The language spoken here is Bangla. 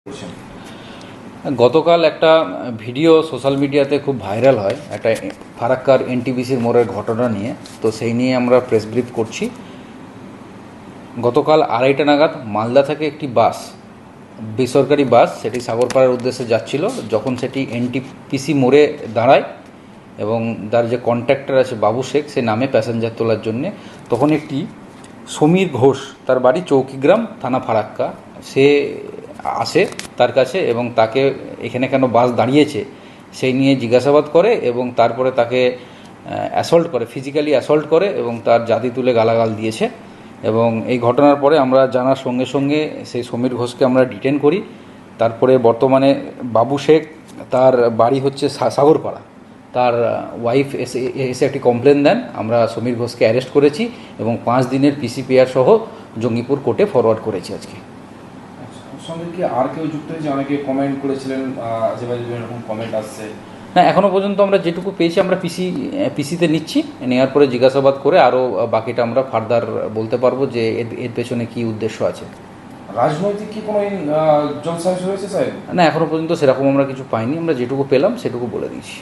করছেন। গতকাল একটা ভিডিও সোশ্যাল মিডিয়াতে খুব ভাইরাল হয় একটা ফারাক্কার এনটিপিসির মোড়ের ঘটনা নিয়ে। তো সেই নিয়ে আমরা প্রেস ব্রিফ করছি। গতকাল 2:30 নাগাদ মালদা থেকে একটি বাস, বেসরকারি বাস, সেটি সাগরপাড়ার উদ্দেশ্যে যাচ্ছিল। যখন সেটি এনটিপিসি মোড়ে দাঁড়ায় এবং তার যে কন্ট্রাক্টর আছে বাবু শেখ, সে নামে প্যাসেঞ্জার তোলার জন্যে, তখন একটি সমীর ঘোষ, তার বাড়ি চৌকিগ্রাম, থানা ফারাক্কা, সে আসে তার কাছে এবং তাকে এখানে কেন বাস দাঁড়িয়েছে সেই নিয়ে জিজ্ঞাসাবাদ করে এবং তারপরে তাকে অ্যাসল্ট করে, ফিজিক্যালি অ্যাসল্ট করে এবং তার জাতি তুলে গালাগাল দিয়েছে। এবং এই ঘটনার পরে আমরা জানার সঙ্গে সঙ্গে সেই সমীর ঘোষকে আমরা ডিটেন করি। তারপরে বর্তমানে বাবু শেখ, তার বাড়ি হচ্ছে সাগরপাড়া, তার ওয়াইফ এসে একটি কমপ্লেন দেন। আমরা সমীর ঘোষকে অ্যারেস্ট করেছি এবং 5 দিনের পিসিপিআর সহ জঙ্গিপুর কোর্টে ফরওয়ার্ড করেছি আজকে। ওর সঙ্গে কি আর কেউ যুক্ত হয়েছে? অনেকে কমেন্ট করেছিলেন, যে এরকম কমেন্ট আসছে। না, এখনও পর্যন্ত আমরা যেটুকু পেয়েছি আমরা পিসিতে নিচ্ছি, নেওয়ার পরে জিজ্ঞাসাবাদ করে আরও বাকিটা আমরা ফার্দার বলতে পারবো যে এর পেছনে কী উদ্দেশ্য আছে। রাজনৈতিক কি কোনো জলসাজ হয়েছে স্যার? না, এখনও পর্যন্ত সেরকম আমরা কিছু পাইনি। আমরা যেটুকু পেলাম সেটুকু বলে দিয়েছি।